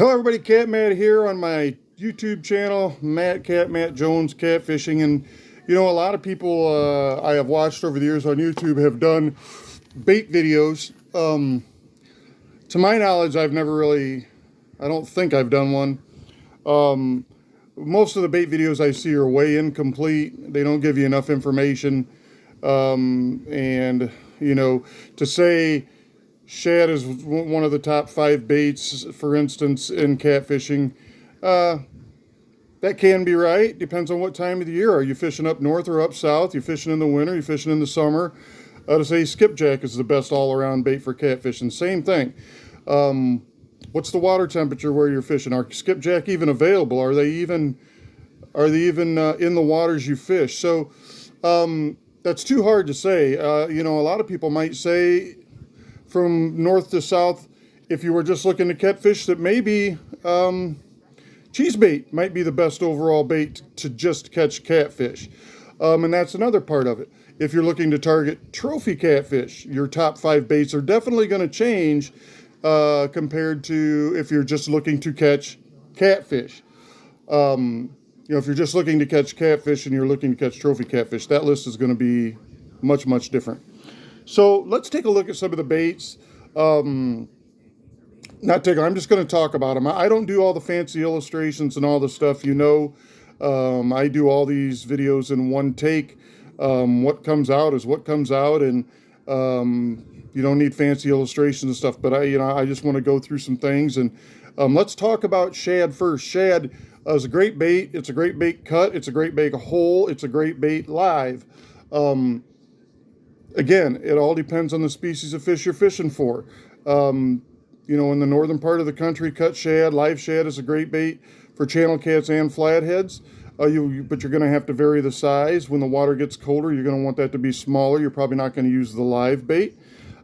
Hello everybody, Cat Matt here on my YouTube channel, Matt Jones Catfishing. And you know, a lot of people I have watched over the years on YouTube have done bait videos. To my knowledge, I don't think I've done one. Most of the bait videos I see are way incomplete. They don't give you enough information. And you know, to say shad is one of the top 5 baits, for instance, in catfishing. That can be right. Depends on what time of the year. Are you fishing up north or up south? You fishing in the winter? You fishing in the summer? To say skipjack is the best all-around bait for catfishing. Same thing. What's the water temperature where you're fishing? Are skipjack even available? Are they even in the waters you fish? So that's too hard to say. You know, a lot of people might say, from north to south, if you were just looking to catfish, that maybe cheese bait might be the best overall bait to just catch catfish. And that's another part of it. If you're looking to target trophy catfish, your top 5 baits are definitely going to change compared to if you're just looking to catch catfish. You know, if you're just looking to catch catfish and you're looking to catch trophy catfish, that list is going to be much, much different. So let's take a look at some of the baits. I'm just going to talk about them. I don't do all the fancy illustrations and all the stuff, you know. I do all these videos in one take. What comes out is what comes out, and you don't need fancy illustrations and stuff. But I just want to go through some things, and let's talk about shad first. Shad is a great bait. It's a great bait cut. It's a great bait whole. It's a great bait live. Again, it all depends on the species of fish you're fishing for. You know, in the northern part of the country, cut shad, live shad is a great bait for channel cats and flatheads. But you're going to have to vary the size. When the water gets colder, you're going to want that to be smaller. You're probably not going to use the live bait.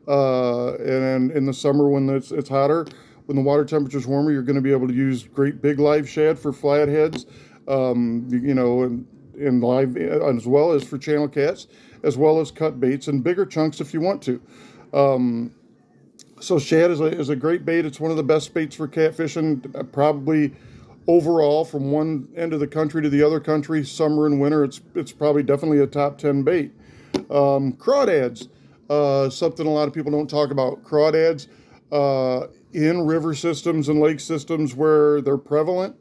And in the summer, when it's hotter, when the water temperature is warmer, you're going to be able to use great big live shad for flatheads. You know, and live, as well as for channel cats, as well as cut baits and bigger chunks if you want to. So shad is a great bait. It's one of the best baits for catfishing, probably overall from one end of the country to the other country, summer and winter. It's probably definitely a top 10 bait. Crawdads, something a lot of people don't talk about. Crawdads in river systems and lake systems where they're prevalent.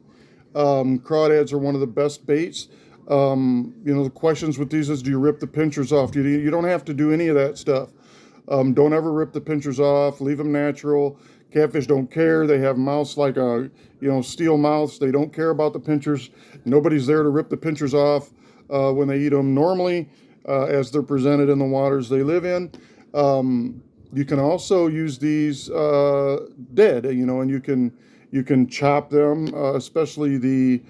Crawdads are one of the best baits. You know, the questions with these is, do you rip the pinchers off? You don't have to do any of that stuff. Don't ever rip the pinchers off. Leave them natural. Catfish don't care. They have mouths like steel mouths. They don't care about the pinchers. Nobody's there to rip the pinchers off when they eat them. Normally, as they're presented in the waters they live in. You can also use these dead, you know, and you can chop them, especially the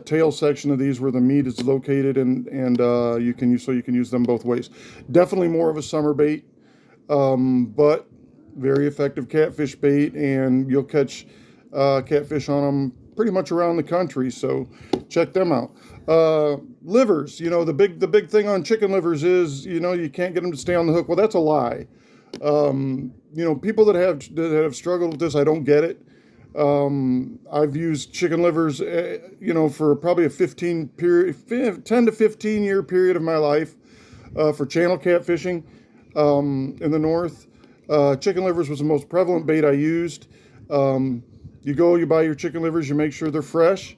tail section of these where the meat is located, and you can use them both ways. Definitely more of a summer bait, but very effective catfish bait, and you'll catch catfish on them pretty much around the country. So check them out. Livers, you know, the big thing on chicken livers is, you know, you can't get them to stay on the hook. Well, that's a lie. You know, people that have struggled with this, I don't get it. I've used chicken livers, you know, for probably a 10 to 15 year period of my life, for channel catfishing, in the north. Chicken livers was the most prevalent bait I used. You buy your chicken livers, you make sure they're fresh.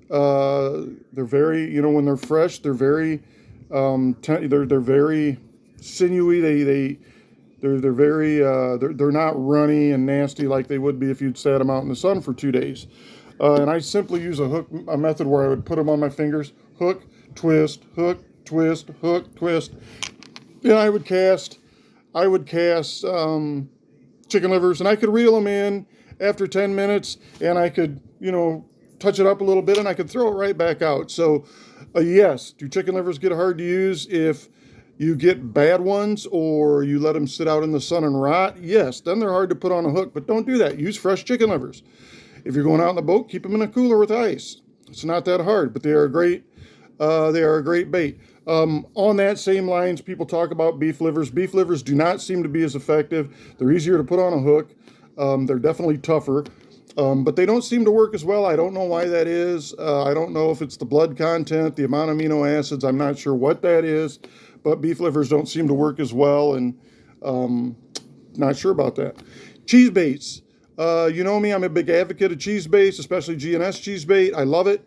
They're very, you know, when they're fresh, they're very, they're very sinewy. They're very, they're not runny and nasty like they would be if you'd sat them out in the sun for 2 days. And I simply use a method where I would put them on my fingers, hook, twist, hook, twist, hook, twist. And I would cast chicken livers, and I could reel them in after 10 minutes, and I could, you know, touch it up a little bit, and I could throw it right back out. So, yes, do chicken livers get hard to use if you get bad ones or you let them sit out in the sun and rot? Yes, then they're hard to put on a hook, but don't do that. Use fresh chicken livers. If you're going out in the boat, keep them in a cooler with ice. It's not that hard, but they are great. They are a great bait. On that same lines, people talk about beef livers. Beef livers do not seem to be as effective. They're easier to put on a hook. They're definitely tougher. But they don't seem to work as well. I don't know why that is. I don't know if it's the blood content, the amount of amino acids. I'm not sure what that is. But beef livers don't seem to work as well, and not sure about that. Cheese baits. You know me, I'm a big advocate of cheese baits, especially G&S cheese bait. I love it.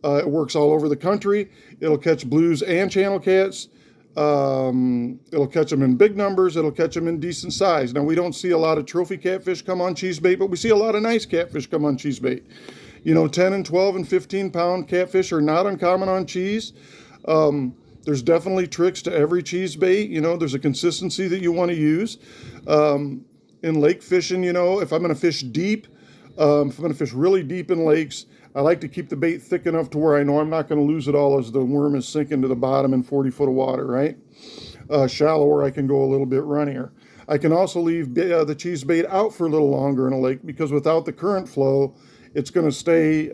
It works all over the country. It'll catch blues and channel cats. It'll catch them in big numbers. It'll catch them in decent size. Now, we don't see a lot of trophy catfish come on cheese bait, but we see a lot of nice catfish come on cheese bait. You know, 10 and 12 and 15 pound catfish are not uncommon on cheese. There's definitely tricks to every cheese bait. You know, there's a consistency that you want to use. In lake fishing, you know, if I'm going to fish deep, if I'm going to fish really deep in lakes, I like to keep the bait thick enough to where I know I'm not going to lose it all as the worm is sinking to the bottom in 40 foot of water, right? Shallower, I can go a little bit runnier. I can also leave the cheese bait out for a little longer in a lake, because without the current flow, it's going to stay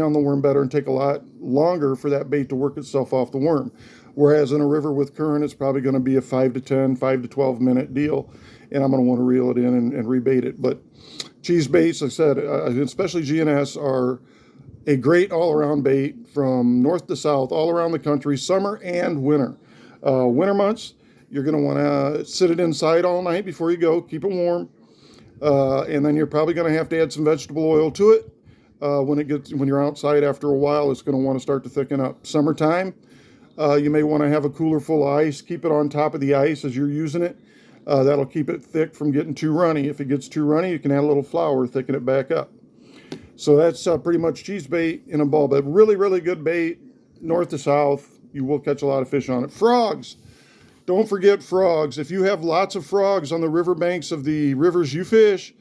on the worm better and take a lot longer for that bait to work itself off the worm. Whereas in a river with current, it's probably going to be a 5 to 10, 5 to 12 minute deal, and I'm going to want to reel it in and rebait it. But cheese baits, like I said, especially G&S, are a great all-around bait from north to south, all around the country, summer and winter. Winter months, you're going to want to sit it inside all night before you go, keep it warm, and then you're probably going to have to add some vegetable oil to it. When you're outside after a while, it's going to want to start to thicken up. Summertime, you may want to have a cooler full of ice. Keep it on top of the ice as you're using it. That'll keep it thick from getting too runny. If it gets too runny, you can add a little flour, thicken it back up. So that's pretty much cheese bait in a ball, but really, really good bait, north to south. You will catch a lot of fish on it. Frogs. Don't forget frogs. If you have lots of frogs on the riverbanks of the rivers you fish,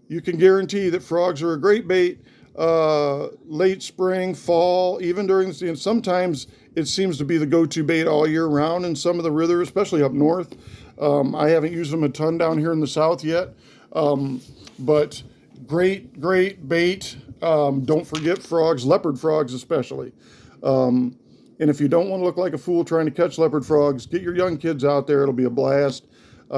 you can guarantee that frogs are a great bait late spring, fall, even during the season. Sometimes it seems to be the go-to bait all year round in some of the rivers, especially up north. I haven't used them a ton down here in the south yet, but great bait. Don't forget frogs, leopard frogs especially. And if you don't want to look like a fool trying to catch leopard frogs, get your young kids out there. It'll be a blast.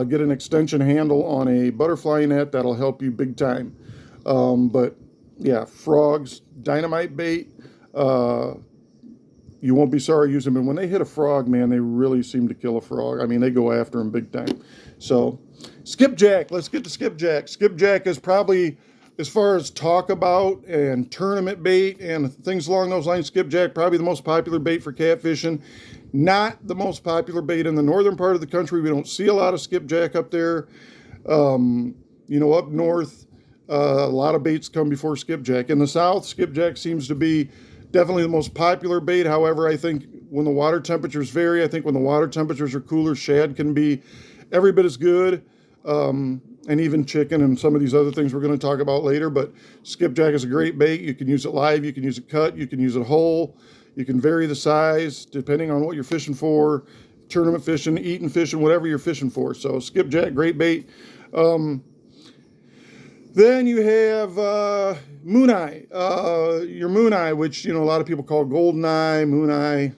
Get an extension handle on a butterfly net. That'll help you big time. But yeah, frogs, dynamite bait. You won't be sorry using them. And when they hit a frog, man, they really seem to kill a frog. I mean, they go after them big time. So skipjack, let's get to skipjack. Skipjack is probably, as far as talk about and tournament bait and things along those lines, skipjack, probably the most popular bait for catfishing. Not the most popular bait in the northern part of the country. We don't see a lot of skipjack up there. You know, up north, a lot of baits come before skipjack. In the south, skipjack seems to be definitely the most popular bait. However, I think when the water temperatures vary, I think when the water temperatures are cooler, shad can be every bit as good. And even chicken and some of these other things we're going to talk about later. But skipjack is a great bait. You can use it live, you can use it cut, you can use it whole. You can vary the size depending on what you're fishing for, tournament fishing, eating fishing, whatever you're fishing for. So skipjack, great bait. Then you have moon eye. Your moon eye, which, you know, a lot of people call golden eye, moon eye,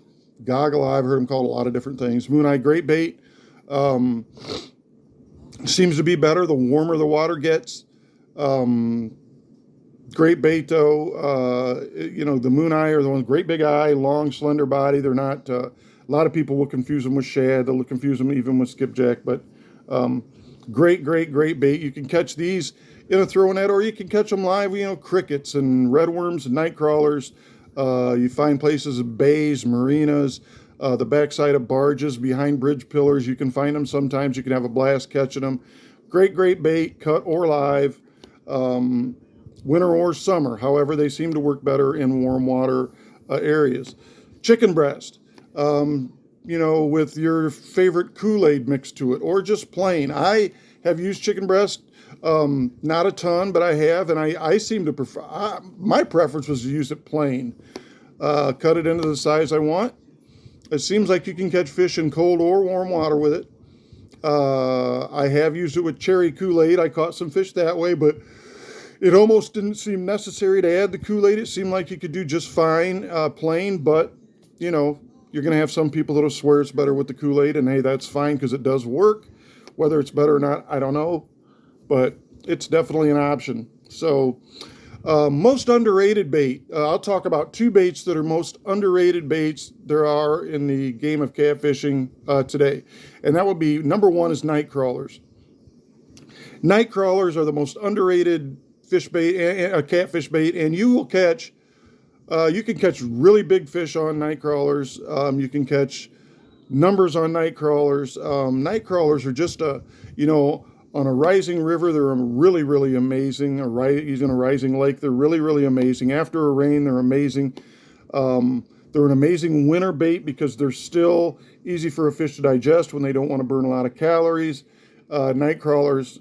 goggle eye. I've heard them called a lot of different things. Moon eye, great bait. Seems to be better the warmer the water gets. Great bait though. You know, the moon eye are the ones, great big eye, long, slender body. They're not, a lot of people will confuse them with shad. They'll confuse them even with skipjack, but great bait. You can catch these in a throw net, or you can catch them live, you know, crickets and redworms and night crawlers. You find places, bays, marinas, the backside of barges, behind bridge pillars. You can find them sometimes. You can have a blast catching them. Great bait, cut or live, winter or summer. However, they seem to work better in warm water areas. Chicken breast, you know, with your favorite Kool-Aid mixed to it, or just plain. I have used chicken breast, not a ton, but I have, and I seem to prefer, my preference was to use it plain. Cut it into the size I want. It seems like you can catch fish in cold or warm water with it. I have used it with cherry Kool-Aid. I caught some fish that way, but it almost didn't seem necessary to add the Kool-Aid. It seemed like you could do just fine plain, but, you know, you're going to have some people that'll swear it's better with the Kool-Aid, and hey, that's fine because it does work. Whether it's better or not, I don't know, but it's definitely an option. So Most underrated bait. I'll talk about two baits that are most underrated baits there are in the game of catfishing today. And that would be, number one is night crawlers. Night crawlers are the most underrated fish bait, catfish bait, and you will catch, you can catch really big fish on night crawlers. You can catch numbers on night crawlers. Night crawlers are just on a rising river, they're really, really amazing. Using a rising lake, they're really, really amazing. After a rain, they're amazing. They're an amazing winter bait because they're still easy for a fish to digest when they don't want to burn a lot of calories. Night crawlers,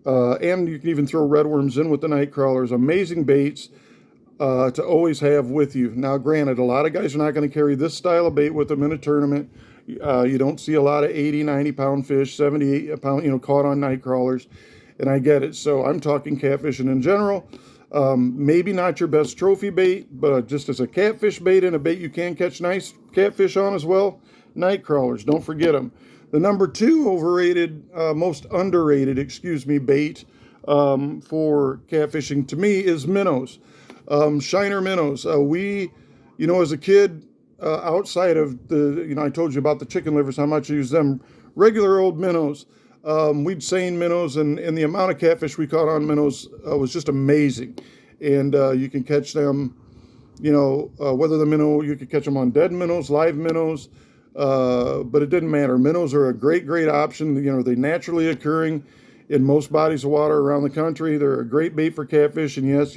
and you can even throw redworms in with the night crawlers. Amazing baits to always have with you. Now, granted, a lot of guys are not going to carry this style of bait with them in a tournament. You don't see a lot of 80, 90-pound fish, 78-pound, caught on night crawlers, and I get it. So I'm talking catfishing in general. Maybe not your best trophy bait, but just as a catfish bait and a bait you can catch nice catfish on as well, night crawlers, don't forget them. The number two overrated, most underrated, bait for catfishing to me is minnows. Shiner minnows. As a kid, outside of the, I told you about the chicken livers, how much I use them. Regular old minnows. We'd seine minnows, and the amount of catfish we caught on minnows was just amazing. And you can catch them, whether the minnow, you could catch them on dead minnows, live minnows, but it didn't matter. Minnows are a great, great option. They're naturally occurring in most bodies of water around the country. They're a great bait for catfish, and yes,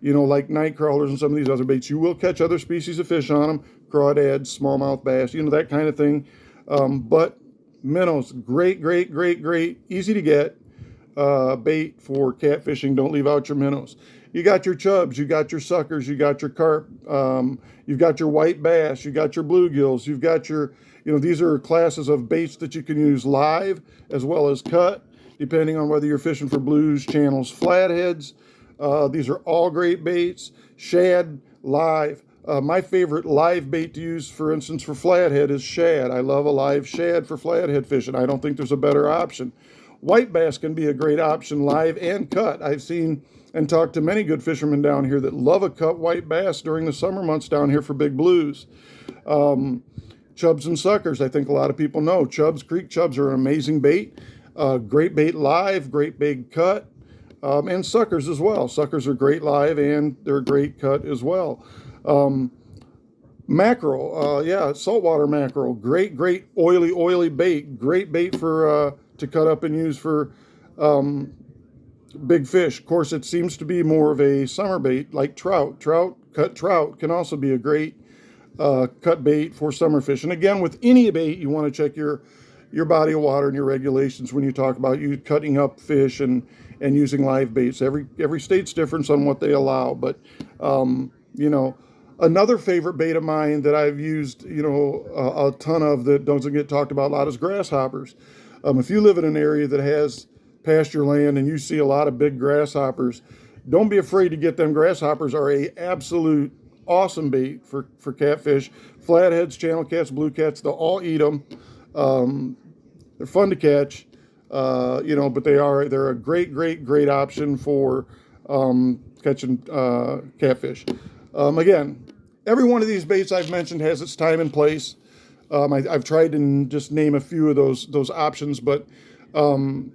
like night crawlers and some of these other baits, you will catch other species of fish on them, crawdads, smallmouth bass, that kind of thing. But minnows, great, great, great, great, easy to get bait for catfishing. Don't leave out your minnows. You got your chubs, you got your suckers, you got your carp, you've got your white bass, you got your bluegills, you've got your, these are classes of baits that you can use live as well as cut, depending on whether you're fishing for blues, channels, flatheads. These are all great baits. Shad, live. My favorite live bait to use, for instance, for flathead is shad. I love a live shad for flathead fishing. I don't think there's a better option. White bass can be a great option, live and cut. I've seen and talked to many good fishermen down here that love a cut white bass during the summer months down here for big blues. Chubs and suckers, I think a lot of people know. Creek chubs are an amazing bait. Great bait live, great big cut. And suckers as well. Suckers are great live and they're a great cut as well. Mackerel, saltwater mackerel, great, great oily bait. Great bait for to cut up and use for big fish. Of course, it seems to be more of a summer bait like trout. Cut trout can also be a great cut bait for summer fish. And again, with any bait, you want to check your body of water and your regulations when you talk about you cutting up fish and using live baits. Every state's different on what they allow, but another favorite bait of mine that I've used a ton of that doesn't get talked about a lot is grasshoppers. If you live in an area that has pasture land and you see a lot of big grasshoppers, don't be afraid to get them. Grasshoppers are a absolute awesome bait for catfish. Flatheads, channel cats, blue cats, they'll all eat them. They're fun to catch, but they're a great, great, great option for catching catfish. Again, every one of these baits I've mentioned has its time and place. I've tried to just name a few of those options, but then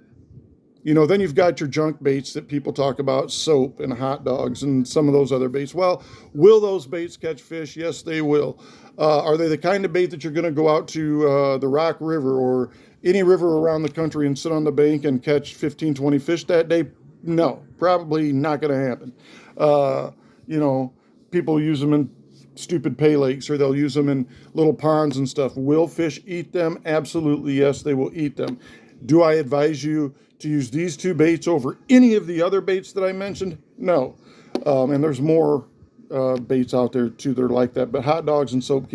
you've got your junk baits that people talk about, soap and hot dogs and some of those other baits. Well, will those baits catch fish? Yes, they will. Are they the kind of bait that you're going to go out to the Rock River or any river around the country and sit on the bank and catch 15, 20 fish that day? No, probably not going to happen. People use them in stupid pay lakes, or they'll use them in little ponds and stuff. Will fish eat them? Absolutely, yes, they will eat them. Do I advise you to use these two baits over any of the other baits that I mentioned? No. And there's more baits out there too that are like that, but hot dogs and soap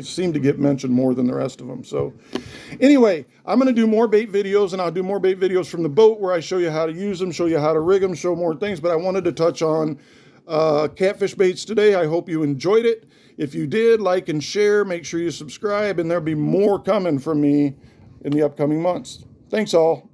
seem to get mentioned more than the rest of them. So anyway, I'm going to do more bait videos, and I'll do more bait videos from the boat where I show you how to use them, show you how to rig them, show more things, but I wanted to touch on catfish baits today. I hope you enjoyed it. If you did, like and share, make sure you subscribe, and there'll be more coming from me in the upcoming months. Thanks all.